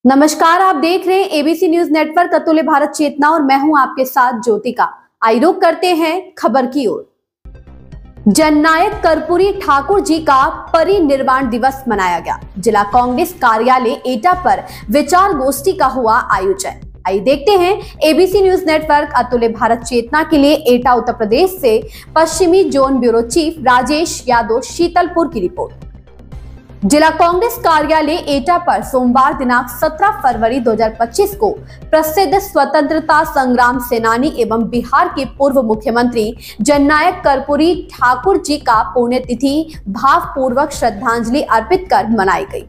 नमस्कार, आप देख रहे हैं एबीसी न्यूज नेटवर्क अतुल्य भारत चेतना और मैं हूं आपके साथ ज्योतिका। आइए रुक करते हैं खबर की ओर। जननायक कर्पूरी ठाकुर जी का परिनिर्वाण दिवस मनाया गया। जिला कांग्रेस कार्यालय एटा पर विचार गोष्ठी का हुआ आयोजन। आइए देखते हैं एबीसी न्यूज नेटवर्क अतुल्य भारत चेतना के लिए एटा उत्तर प्रदेश से पश्चिमी zone bureau chief Rajesh Yadav Sheetalpur की रिपोर्ट। जिला कांग्रेस कार्यालय एटा पर सोमवार दिनांक 17 फरवरी 2025 को प्रसिद्ध स्वतंत्रता संग्राम सेनानी एवं बिहार के पूर्व मुख्यमंत्री जननायक कर्पूरी ठाकुर जी का पुण्यतिथि भावपूर्वक श्रद्धांजलि अर्पित कर मनाई गई।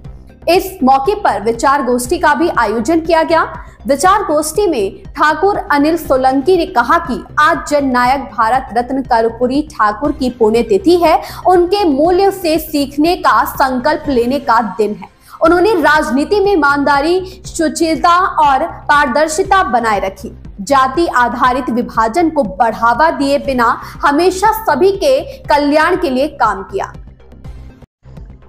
इस मौके पर विचार गोष्ठी का भी आयोजन किया गया। विचार गोष्ठी में ठाकुर अनिल सोलंकी ने कहा कि आज जननायक भारत रत्न कर्पूरी ठाकुर की पुण्यतिथि है। उनके मूल्य से सीखने का संकल्प लेने का दिन है। उन्होंने राजनीति में ईमानदारी, शुचिता और पारदर्शिता बनाए रखी। जाति आधारित विभाजन को बढ़ावा दिए बिना हमेशा सभी के कल्याण के लिए काम किया।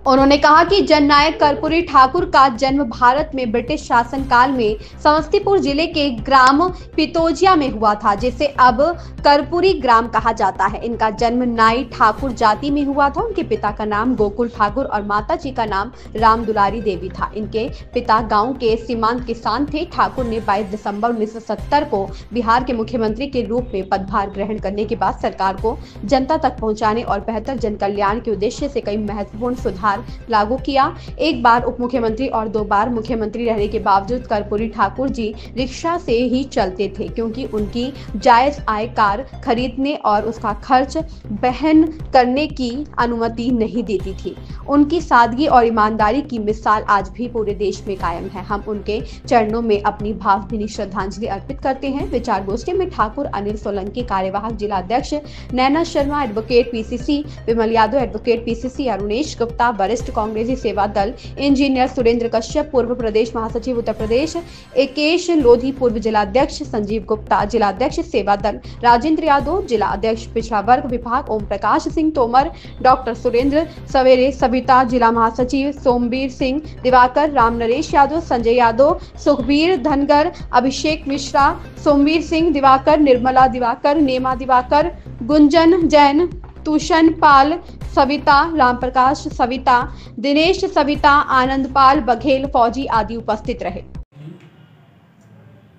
उन्होंने कहा कि जननायक कर्पूरी ठाकुर का जन्म भारत में ब्रिटिश शासन काल में समस्तीपुर जिले के ग्राम पितोजिया में हुआ था, जिसे अब कर्पूरी ग्राम कहा जाता है। इनका जन्म नाई ठाकुर जाति में हुआ था। उनके पिता का नाम गोकुल ठाकुर और माता जी का नाम राम दुलारी देवी था। इनके पिता गांव के सीमांत किसान थे। ठाकुर ने 22 दिसंबर 1970 को बिहार के मुख्यमंत्री के रूप में पदभार ग्रहण करने के बाद सरकार को जनता तक पहुंचाने और बेहतर जन कल्याण के उद्देश्य से कई महत्वपूर्ण सुधार लागू किया। एक बार उप मुख्यमंत्री और 2 बार मुख्यमंत्री रहने के बावजूद कर्पूरी ठाकुर जी रिक्शा से ही चलते थे, क्योंकि उनकी जायज आय कार खरीदने और उसका खर्च वहन करने की अनुमति नहीं देती थी। उनकी सादगी और ईमानदारी की मिसाल आज भी पूरे देश में कायम है। हम उनके चरणों में अपनी भावभीनी श्रद्धांजलि अर्पित करते हैं। विचार गोष्ठी में ठाकुर अनिल सोलंकी, कार्यवाहक जिला अध्यक्ष नैना शर्मा, एडवोकेट पीसीसी विमल यादव, एडवोकेट पीसीसी अरुणेश गुप्ता, वरिष्ठ कांग्रेसी सेवा दल इंजीनियर सुरेंद्र कश्यप, पूर्व प्रदेश महासचिव उत्तर प्रदेश एकेश लोधी, पूर्व जिलाध्यक्ष संजीव गुप्ता, जिलाध्यक्ष सेवा दल राजेंद्र यादव, जिला अध्यक्ष पिछड़ा वर्ग विभाग ओम प्रकाश सिंह तोमर, डॉक्टर सुरेंद्र सवेरे, सविता, जिला महासचिव सोमवीर सिंह दिवाकर, राम नरेश यादव, संजय यादव, सुखबीर धनगर, अभिषेक मिश्रा, सोमवीर सिंह दिवाकर, निर्मला दिवाकर, नेमा दिवाकर, गुंजन जैन, तुषन पाल, सविता, रामप्रकाश सविता, दिनेश सविता, आनंद पाल बघेल, फौजी आदि उपस्थित रहे।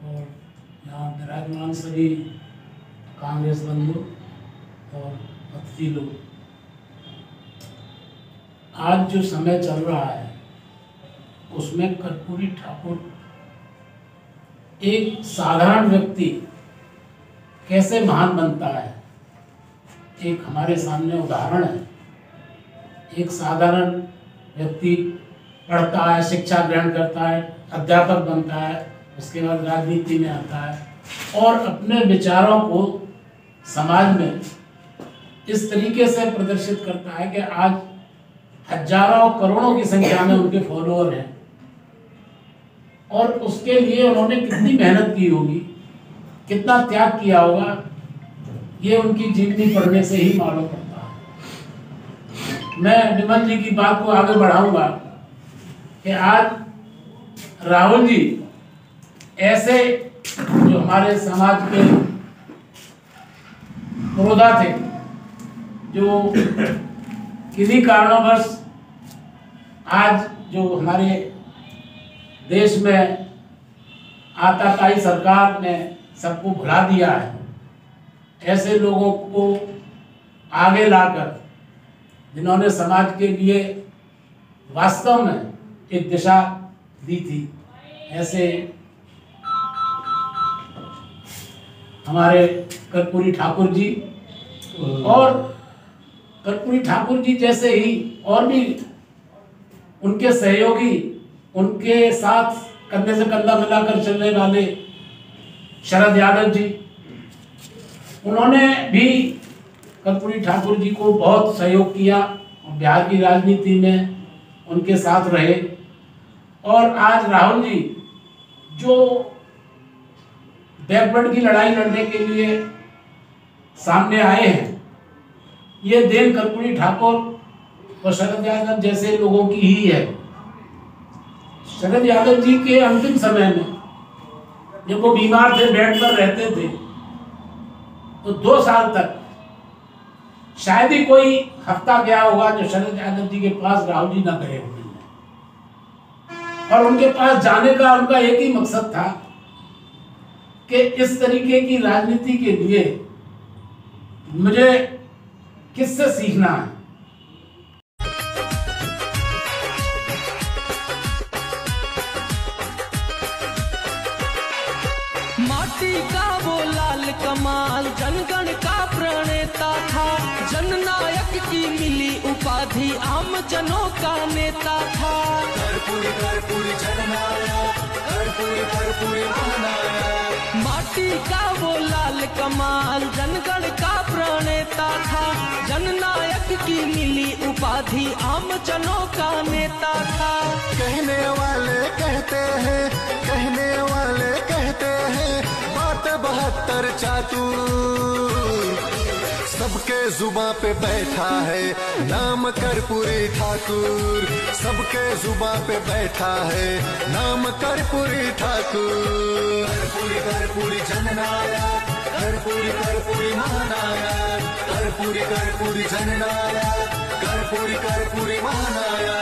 और यहाँ विराजमान सभी कांग्रेस बंधु और अतिथि लोग, आज जो समय चल रहा है उसमें कर्पूरी ठाकुर एक साधारण व्यक्ति कैसे महान बनता है, एक हमारे सामने उदाहरण है। एक साधारण व्यक्ति पढ़ता है, शिक्षा ग्रहण करता है, अध्यापक बनता है, उसके बाद राजनीति में आता है और अपने विचारों को समाज में इस तरीके से प्रदर्शित करता है कि आज हजारों करोड़ों की संख्या में उनके फॉलोअर हैं। और उसके लिए उन्होंने कितनी मेहनत की होगी, कितना त्याग किया होगा, ये उनकी जीवनी पढ़ने से ही मालूम पड़ता है। मैं विमल जी की बात को आगे बढ़ाऊंगा कि आज राहुल जी ऐसे जो हमारे समाज के पुरोधा थे, जो किन्हीं कारणोंवश आज जो हमारे देश में आताताई सरकार ने सबको भुला दिया है, ऐसे लोगों को आगे लाकर जिन्होंने समाज के लिए वास्तव में एक दिशा दी थी, ऐसे हमारे कर्पूरी ठाकुर जी और कर्पूरी ठाकुर जी जैसे ही और भी उनके सहयोगी, उनके साथ कंधे से कंधा मिलाकर चलने वाले शरद यादव जी, उन्होंने भी कर्पूरी ठाकुर जी को बहुत सहयोग किया और बिहार की राजनीति में उनके साथ रहे। और आज राहुल जी जो बैकवर्ड की लड़ाई लड़ने के लिए सामने आए हैं, ये देन कर्पूरी ठाकुर और शरद यादव जैसे लोगों की ही है। शरद यादव जी के अंतिम समय में जब वो बीमार थे, बेड पर रहते थे, तो 2 साल तक शायद ही कोई हफ्ता गया होगा जो शरद यादव जी के पास राहुल जी न गए होंगे। और उनके पास जाने का उनका एक ही मकसद था कि इस तरीके की राजनीति के लिए मुझे किससे सीखना है। माटी का वो लाल कमाल जनगण का प्रणेता था, जननायक की मिली उपाधि आम जनों का नेता था। कर्पूरी जननायक, कर्पूरी महानायक। माटी का वो लाल कमाल जनगण का प्रणेता था, जननायक की मिली उपाधि आम जनों का नेता था। कहने वाले कहते हैं, कहने वाले कहते हैं, बात 72 चातुर, सबके जुबां पे बैठा है नाम कर्पूरी ठाकुर, सबके जुबां पे बैठा है नाम कर्पूरी ठाकुर। कर्पूरी जननायक, कर्पूरी महानायक, कर्पूरी जननायक, कर्पूरी महानायक।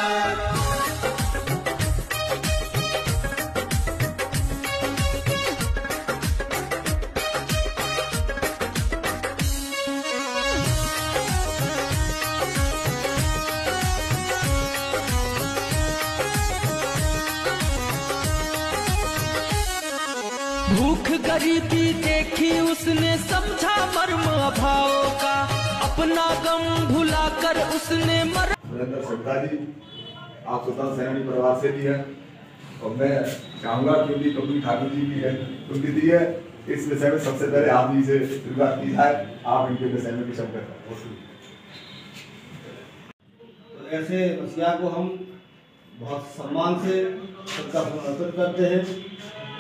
भूख गरीबी देखी उसने, समझा मर्म अभावों का, अपना गम भुलाकर उसने सुरेंद्र सत्ता जी, आप स्वतंत्र सेनानी परिवार से भी हैं और मैं चाहूंगा कि उनकी कर्पूरी ठाकुर जी की है उनकी दी है, इस विषय में सबसे पहले आप जी से शुरुआत की जाए, आप इनके विषय में कुछ करें। तो ऐसे मसीहा को हम बहुत सम्मान से सबका समर्पित करते हैं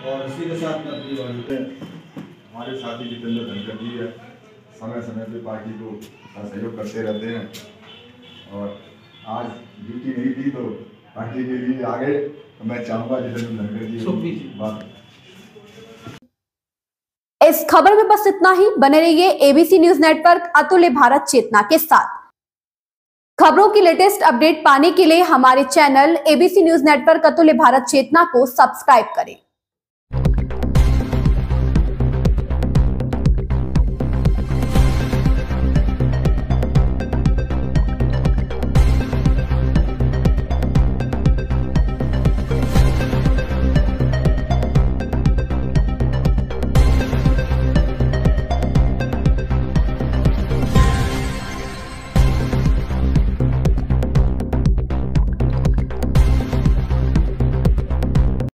और इसी के साथ में अपनी वाणी हमारे साथी जितेंद्र धनखड़ जी है, समय समय पे पार्टी को सहयोग करते रहते हैं और आज ड्यूटी नहीं थी तो पार्टी के लिए आ गए, तो मैं चाहूंगा जितेंद्र धनखड़ जी बात। इस खबर में बस इतना ही। बने रहिए एबीसी न्यूज नेटवर्क अतुल्य भारत चेतना के साथ। खबरों की लेटेस्ट अपडेट पाने के लिए हमारे चैनल एबीसी न्यूज नेटवर्क अतुल्य भारत चेतना को सब्सक्राइब करें।